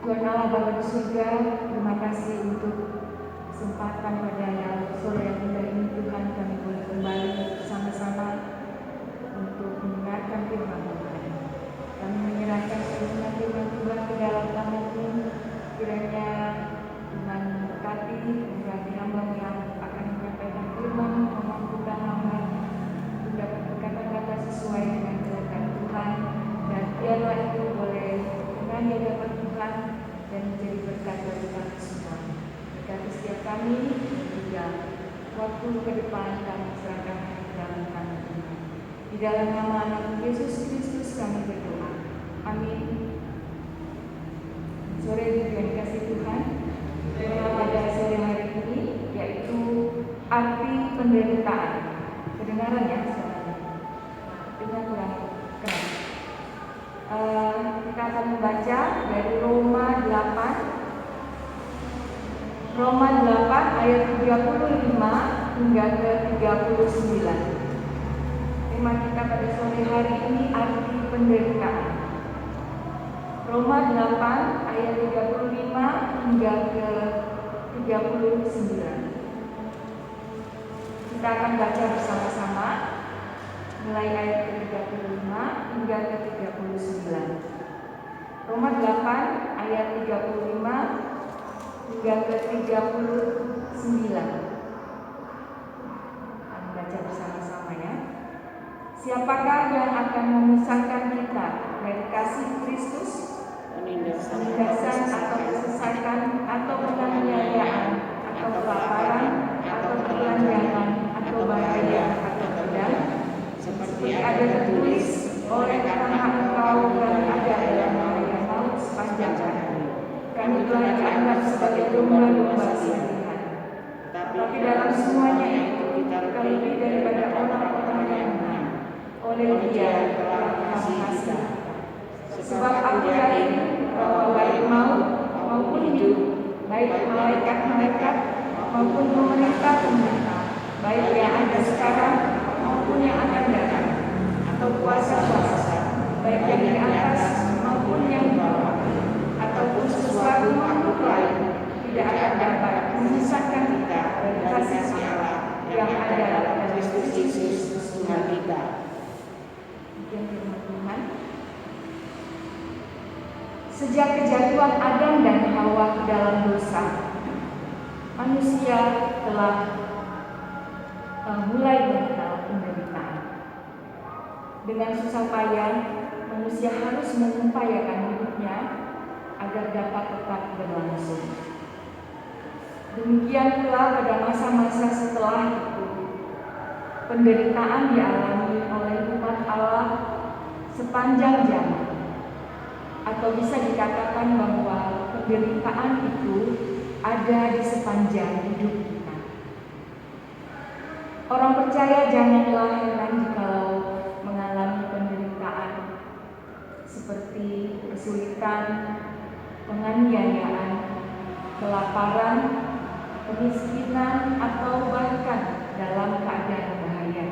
Tuhan Allah Bapa di surga, terima kasih untuk kesempatan pada sore yang indah ini Tuhan, kami boleh kembali bersama-sama untuk mendengarkan firman Tuhan. Kami menyerahkan seluruh firman Tuhan ke dalam tangan-Mu, kiranya Tuhan memberkati hamba yang akan menyampaikan firman, memampukan hamba untuk dapat berkata-kata sesuai dengan kehendak Tuhan, dan biarlah itu boleh dengan yang dapat Tuhan dan menjadi berkat bagi kami semua. Berkati setiap kami dan juga waktu ke depan kami serahkan ke dalam tangan Tuhan. Di dalam nama Anak Yesus Kristus kami berdoa. Amin. Sore yang dikasih Tuhan, tema pada sore hari ini yaitu arti penderitaan. Kedengaran ya? Artinya kurang keras. Kita akan membaca dari Roma 8 ayat 35 hingga ke 39. Tema kita pada sore hari ini arti penderitaan. Roma 8 ayat 35 hingga ke 39. Kita akan baca bersama-sama mulai ayat ke-35 hingga ke-39. Roma 8 ayat 35 hingga ke-39. Kami baca bersama-sama ya. Siapakah yang akan memisahkan kita dari kasih Kristus? Penindasan atau kesesakan atau penganiayaan atau kelaparan atau ketelanjangan atau bahaya atau pedang? Seperti ada tertulis, oleh karena engkau berada dalam bahaya maut sepanjang hari, kami telah dianggap sebagai domba-domba sembelihan. Tapi dalam semuanya itu kita lebih daripada orang-orang yang menang oleh Dia yang telah mengasihi kita. Sebab aku yakin bahwa baik maut maupun hidup, baik malaikat-malaikat maupun pemerintah-pemerintah, baik yang ada sekarang maupun yang akan datang, atau kuasa-kuasa, baik yang di atas maupun yang di bawah, ataupun sesuatu makhluk lain, tidak akan dapat memisahkan kita dari kasih Allah yang ada dalam Kristus Yesus Tuhan kita. Tuhan. Sejak kejatuhan Adam dan Hawa ke dalam dosa, manusia telah mulai mengenal penderitaan. Dengan susah payah, manusia harus mengupayakan hidupnya agar dapat tetap berlangsung. Demikian pula pada masa-masa setelah itu, penderitaan dialami oleh umat Allah sepanjang zaman. Atau bisa dikatakan bahwa penderitaan itu ada di sepanjang hidup kita. Orang percaya janganlah heran jikalau mengalami penderitaan seperti kesulitan, penganiayaan, kelaparan, kemiskinan, atau bahkan dalam keadaan bahaya.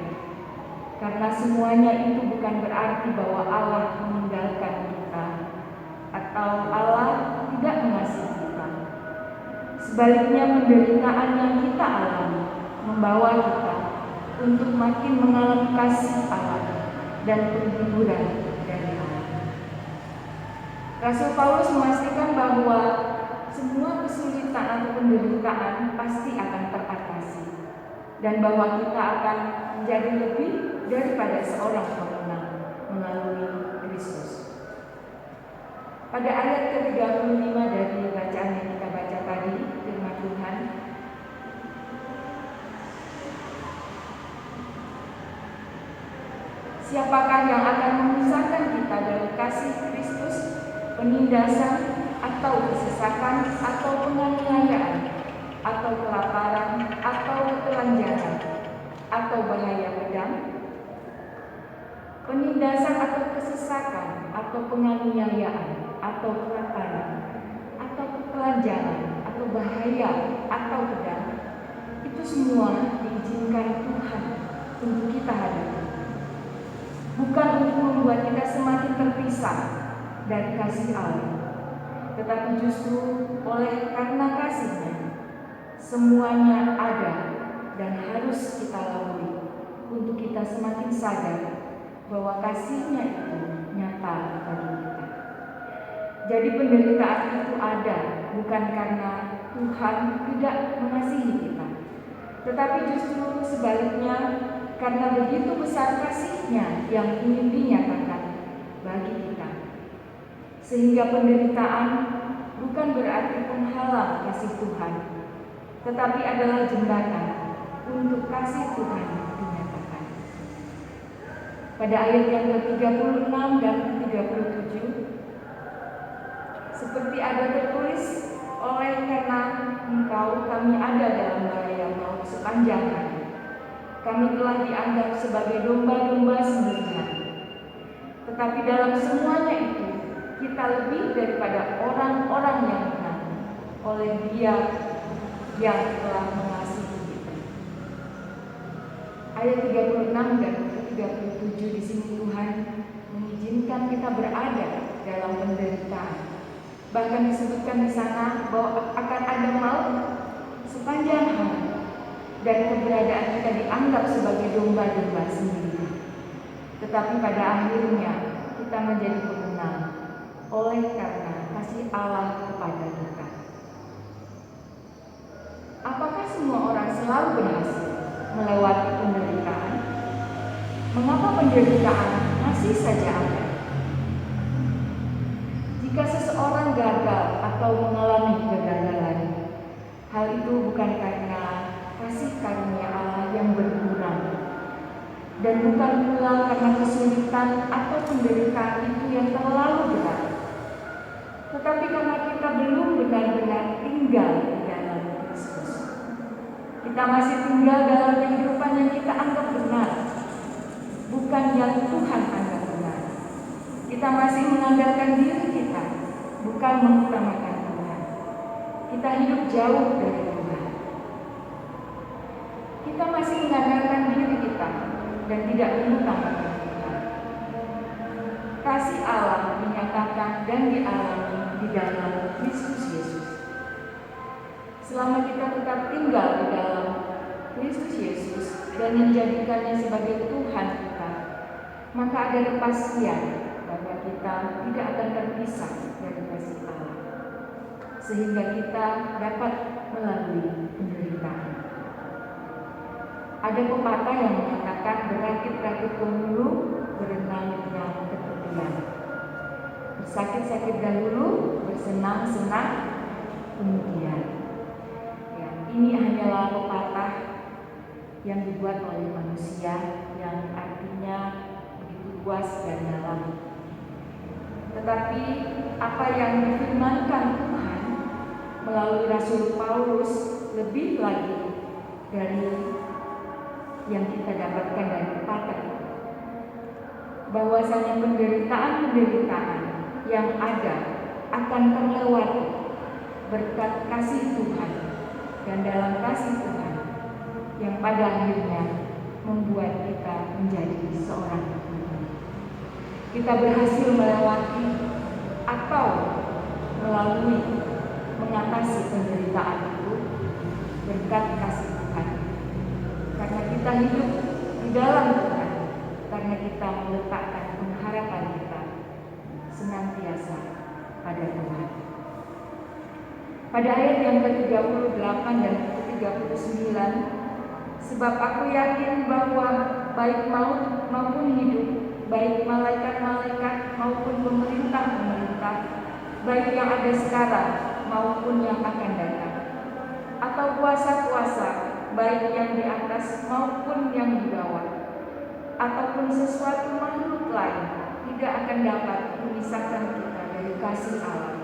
Karena semuanya itu bukan berarti bahwa Allah meninggalkan kita atau Allah tidak mengasihi kita. Sebaliknya, penderitaan yang kita alami membawa kita untuk makin mengalami kasih Allah dan penghiburan dari Allah. Rasul Paulus memastikan bahwa semua kesulitan atau penderitaan pasti akan teratasi, dan bahwa kita akan menjadi lebih daripada seorang pemenang melalui Kristus. Pada ayat ke-35 dari bacaan yang kita baca tadi, firman Tuhan, siapakah yang akan memisahkan kita dari kasih Kristus? Penindasan atau kesesakan atau penganiayaan atau kelaparan atau ketelanjangan atau bahaya pedang? Penindasan atau kesesakan atau penganiayaan atau kelaparan atau ketelanjangan atau bahaya atau pedang, itu semua diizinkan Tuhan untuk kita hadapi, bukan untuk membuat kita semakin terpisah dari kasih Allah, tetapi justru oleh karena kasih-Nya semuanya ada dan harus kita lalui untuk kita semakin sadar bahwa kasih-Nya itu nyata bagi kita. Jadi penderitaan itu ada bukan karena Tuhan tidak mengasihi kita, tetapi justru sebaliknya karena begitu besar kasih-Nya yang ingin dinyatakan bagi kita. Sehingga penderitaan bukan berarti penghalang kasih Tuhan, tetapi adalah jembatan untuk kasih Tuhan dinyatakan. Pada ayat yang ke-36 dan 37, seperti ada tertulis, oleh karena Engkau kami ada dalam bahaya maut sepanjang hari. Kami telah dianggap sebagai domba-domba sembelihan. Tetapi dalam semuanya itu, kita lebih daripada orang-orang yang menang oleh Dia yang telah mengasihi kita. Ayat 36 dan 37 di sini Tuhan mengizinkan kita berada dalam penderitaan. Bahkan disebutkan di sana bahwa akan ada maut sepanjang hari dan keberadaan kita dianggap sebagai domba-domba sendiri. Tetapi pada akhirnya kita menjadi pemenang oleh karena kasih Allah kepada kita. Apakah semua orang selalu berhasil melewati penderitaan? Mengapa penderitaan masih saja ada? Jika seseorang gagal atau mengalami kegagalan, hal itu bukan karena kasih karunia Allah yang berkurang, dan bukan pula karena kesulitan atau penderitaan itu yang terlalu berat, tetapi karena kita belum benar-benar tinggal di dalam Kristus. Kita masih tinggal dalam kehidupan yang kita anggap benar, bukan yang Tuhan anggap benar. Kita masih mengandalkan diri kita, bukan mengutamakan Tuhan. Kita hidup jauh dari Tuhan. Kita masih mengandalkan diri kita dan tidak mengutamakan Tuhan. Kasih Allah dinyatakan dan dialami di dalam Kristus Yesus. Selama kita tetap tinggal di dalam Kristus Yesus dan menjadikannya sebagai Tuhan kita, maka ada kepastian bahwa kita tidak akan terpisah dari kasih Allah, sehingga kita dapat melalui penderitaan. Ada pepatah yang mengatakan berakit-rakit ke hulu, berenang-renang ke tepian. Bersakit-sakit dahulu, bersenang-senang kemudian. Ya, ini hanyalah pepatah yang dibuat oleh manusia yang artinya begitu luas dan dalam. Tetapi apa yang difirmankan Tuhan melalui Rasul Paulus lebih lagi dari yang kita dapatkan dari pepatah itu. Bahwasanya penderitaan-penderitaan yang ada akan terlewati berkat kasih Tuhan dan dalam kasih Tuhan yang pada akhirnya membuat kita menjadi seorang Tuhan. Kita berhasil melewati atau melalui mengatasi penderitaan itu berkat kasih Tuhan. Karena kita hidup di dalam Tuhan, karena kita meletakkan pengharapan kita senantiasa pada Tuhan. Pada ayat yang ke-38 dan ke-39, sebab aku yakin bahwa baik maut maupun hidup, baik malaikat-malaikat maupun pemerintah-pemerintah, baik yang ada sekarang maupun yang akan datang, atau kuasa-kuasa, baik yang di atas maupun yang di bawah, ataupun sesuatu makhluk lain, tidak akan dapat memisahkan kita dari kasih Allah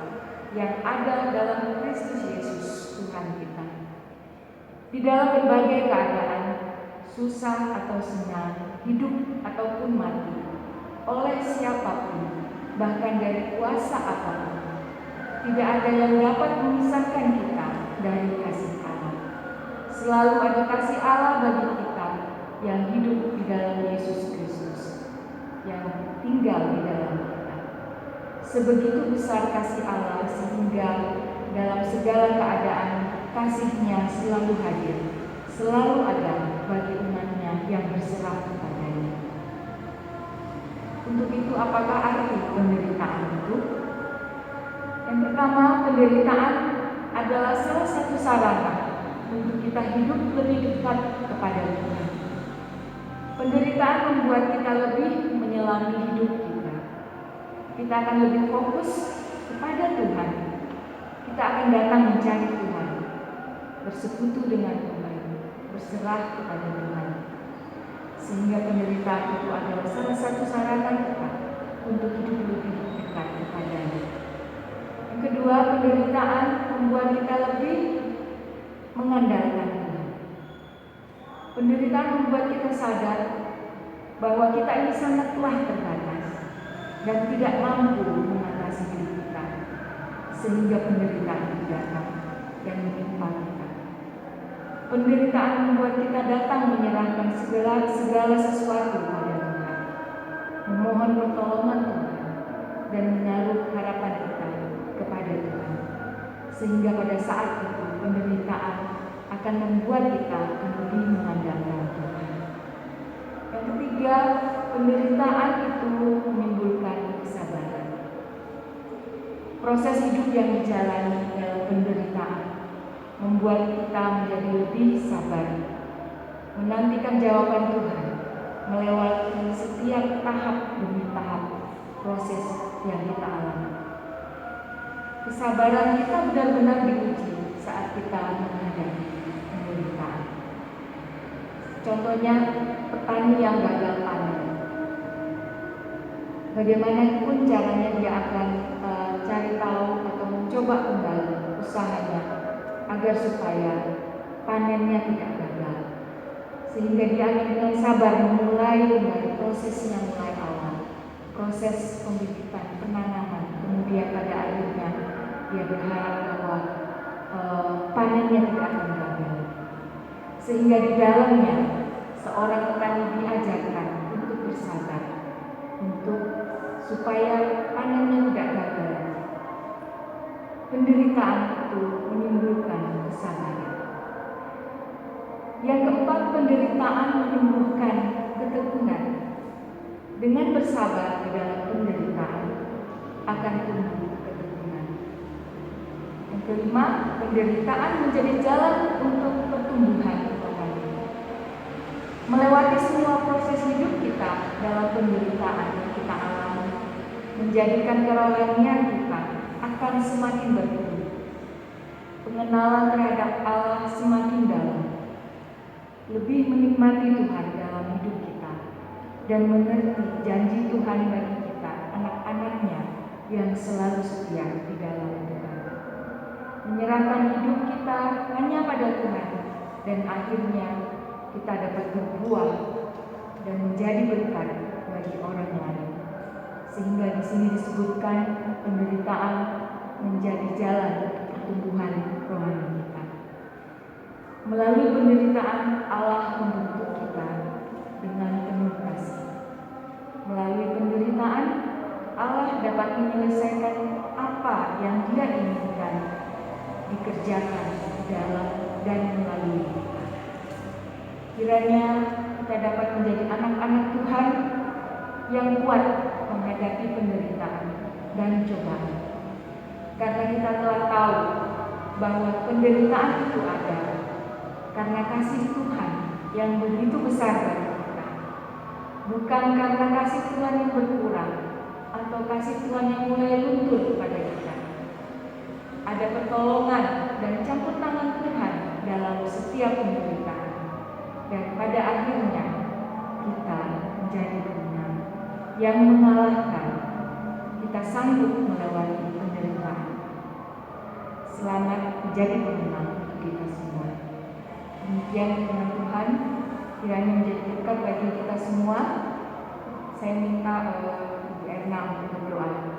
yang ada dalam Kristus Yesus Tuhan kita. Di dalam berbagai keadaan, susah atau senang, hidup ataupun mati, oleh siapapun, bahkan dari kuasa apapun, tidak ada yang dapat memisahkan kita dari kasih Allah. Selalu ada kasih Allah bagi kita yang hidup di dalam Yesus Kristus, yang tinggal di dalam kita. Sebegitu besar kasih Allah sehingga dalam segala keadaan kasih-Nya selalu hadir, selalu ada bagi umat-Nya yang berserah kepadanya. Untuk itu, apakah arti penderitaan itu? Yang pertama, penderitaan adalah salah satu sarana untuk kita hidup lebih dekat kepada Tuhan. Penderitaan membuat kita lebih menyelami hidup kita. Kita akan lebih fokus kepada Tuhan. Kita akan datang mencari Tuhan, bersekutu dengan Tuhan, berserah kepada Tuhan. Sehingga penderitaan itu adalah salah satu sarana kita untuk hidup lebih dekat kepada-Nya. Yang kedua, penderitaan membuat kita lebih mengandalkan Tuhan. Penderitaan membuat kita sadar bahwa kita ini sangatlah terbatas dan tidak mampu mengatasi diri kita, sehingga penderitaan itu datang dan menimpa kita. Penderitaan membuat kita datang menyerahkan segala sesuatu pada Tuhan, memohon pertolongan Tuhan, dan menaruh harapan kita kepada Tuhan. Sehingga pada saat itu penderitaan akan membuat kita lebih mengandalkan Tuhan. Yang ketiga, penderitaan itu menimbulkan kesabaran. Proses hidup yang dijalani dalam penderitaan membuat kita menjadi lebih sabar, menantikan jawaban Tuhan, melewati setiap tahap demi tahap proses yang kita alami. Kesabaran kita benar-benar diuji saat kita menghadapi penderitaan. Contohnya, petani yang gagal panen. Bagaimanapun caranya dia akan cari tahu atau mencoba kembali usahanya agar supaya panennya tidak gagal. Sehingga dia akan dengan sabar memulai kembali prosesnya mulai awal. Proses pembibitan, penanaman, kemudian pada akhirnya dia berharap bahwa panennya tidak akan gagal. Sehingga di dalamnya seorang petani diajarkan untuk bersabar, untuk supaya panennya tidak gagal. Penderitaan itu menimbulkan kesabaran. Yang keempat, penderitaan menimbulkan ketekunan. Dengan bersabar di dalam penderitaan akan tumbuh ketekunan. Yang kelima, penderitaan menjadi jalan untuk pertumbuhan rohani. Melewati semua proses hidup kita dalam penderitaan yang kita alami, menjadikan kerohanian kita akan semakin bertumbuh. Pengenalan terhadap Allah semakin dalam. Lebih menikmati Tuhan dalam hidup kita dan mengerti janji Tuhan bagi kita, anak-anaknya yang selalu setia di dalam Tuhan. Menyerahkan hidup kita hanya pada Tuhan dan akhirnya kita dapat berbuah dan menjadi berkat bagi orang lain. Sehingga di sini disebutkan penderitaan menjadi jalan untuk pertumbuhan rohani kita. Melalui penderitaan Allah membentuk kita dengan penuh kasih. Melalui penderitaan Allah dapat menyelesaikan apa yang Dia inginkan dikerjakan dalam dan melalui kita. Kiranya kita dapat menjadi anak-anak Tuhan yang kuat menghadapi penderitaan dan cobaan. Karena kita telah tahu bahwa penderitaan itu ada karena kasih Tuhan yang begitu besar bagi kita. Bukan karena kasih Tuhan yang berkurang atau kasih Tuhan yang mulai luntur kepada kita. Ada pertolongan dan campur tangan Tuhan dalam setiap penderitaan. Dan pada akhirnya kita menjadi pemenang yang mengalahkan. Kita sanggup melewati penderitaan. Selamat menjadi pemenang untuk kita semua. Demikian firman Tuhan, kiranya menjadi berkat bagi kita semua. Saya minta Ibu Erna untuk berdoa.